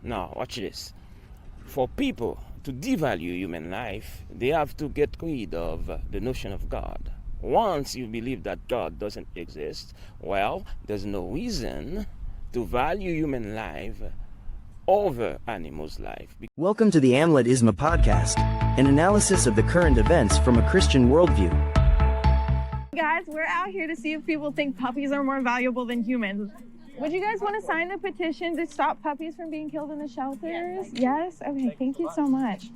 Now, watch this. For people to devalue human life, they have to get rid of the notion of God. Once you believe that God doesn't exist, well, there's no reason to value human life over animals' life. Welcome to the Amlet Isma Podcast, an analysis of the current events from a Christian worldview. Guys, we're out here to see if people think puppies are more valuable than humans. Would you guys want to sign the petition to stop puppies from being killed in the shelters? Yes? Okay, thank you so much.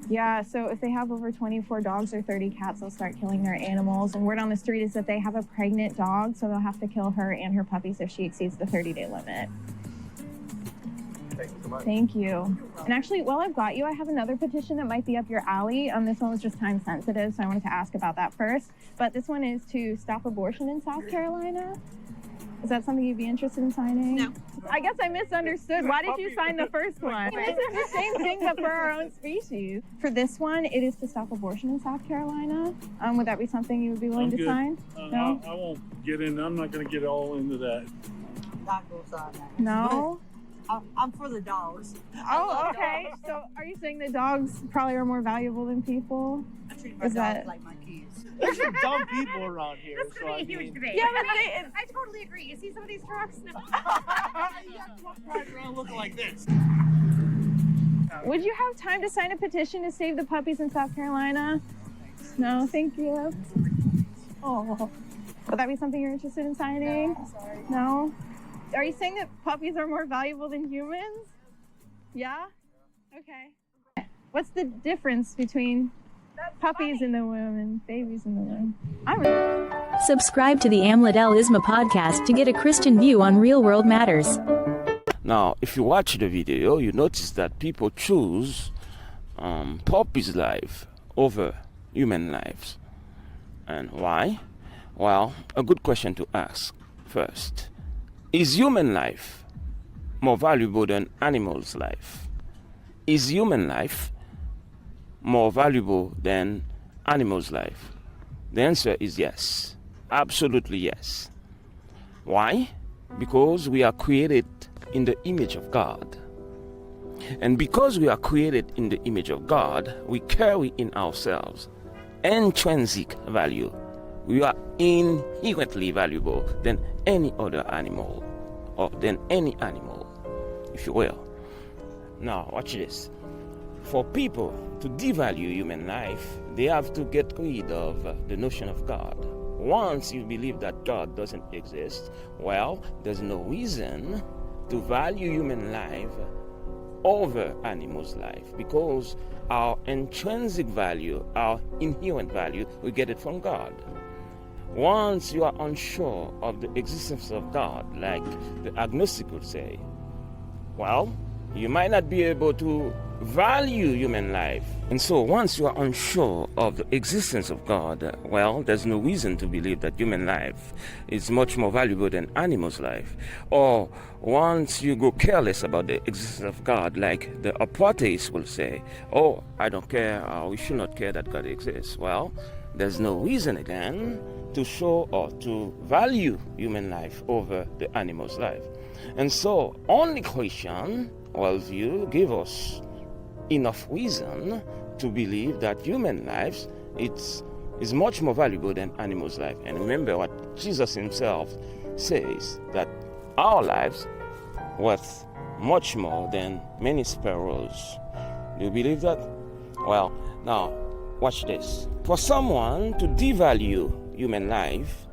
Yeah, so if they have over 24 dogs or 30 cats, they'll start killing their animals. And word on the street is that they have a pregnant dog, so they'll have to kill her and her puppies if she exceeds the 30-day limit. Thank you so much. Thank you. And actually, while I've got you, I have another petition that might be up your alley. This one was just time sensitive, so I wanted to ask about that first. But this one is to stop abortion in South Carolina. Is that something you'd be interested in signing? No. I guess I misunderstood. Why did you sign the first one? This is the same thing, but for our own species. For this one, it is to stop abortion in South Carolina. Would that be something you would be willing to sign? No? I won't get in. I'm not going to get all into that. Not gonna sign that. No? I'm for the dogs. Oh, okay. So are you saying that dogs probably are more valuable than people? I treat my Is dogs that- like my kids. There's some dumb people around here. That's gonna be a huge debate. Yeah, but I totally agree. You see some of these trucks? You got trucks riding around looking like this. would you have time to sign a petition to save the puppies in South Carolina? No, thank you. Oh, would that be something you're interested in signing? No? Are you saying that puppies are more valuable than humans? Yeah? Okay. What's the difference between puppies in the womb and babies in the womb? Subscribe to the Amlet L Isma Podcast to get a Christian view on real-world matters. Now, if you watch the video, you notice that people choose puppies' life over human lives. And why? Well, a good question to ask first. Is human life more valuable than animals' life? Is human life more valuable than animals' life? The answer is yes. Absolutely yes. Why? Because we are created in the image of God. And because we are created in the image of God, we carry in ourselves intrinsic value. We are inherently valuable than any other animal, or than any animal, if you will. Now, watch this. For people to devalue human life, they have to get rid of the notion of God. Once you believe that God doesn't exist, well, there's no reason to value human life over animals' life, because our intrinsic value, our inherent value, we get it from God. Once you are unsure of the existence of God, like the agnostic would say, well, you might not be able to value human life. And so once you are unsure of the existence of God, well, there's no reason to believe that human life is much more valuable than animals' life. Or once you go careless about the existence of God, like the atheists will say, oh, I don't care, or we should not care that God exists. Well, there's no reason again to show or to value human life over the animal's life. And so only Christian worldview give us enough reason to believe that human life is much more valuable than animals' life. And remember what Jesus himself says, that our lives worth much more than many sparrows. Do you believe that? Well, now watch this. For someone to devalue human life,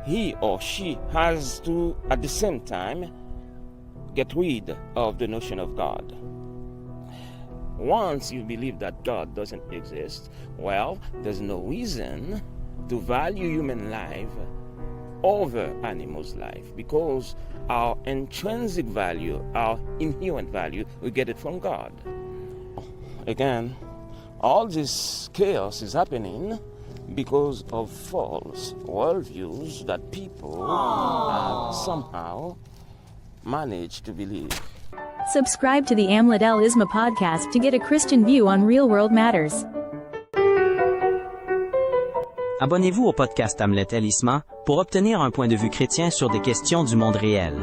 he or she has to, at the same time, get rid of the notion of God. Once you believe that God doesn't exist, well, there's no reason to value human life over animals' life, because our intrinsic value, our inherent value, we get it from God. Again, all this chaos is happening because of false worldviews that people have somehow managed to believe. Subscribe to the Amlet L Isma Podcast to get a Christian view on real-world matters. Abonnez-vous au podcast Amlet L Isma pour obtenir un point de vue chrétien sur des questions du monde réel.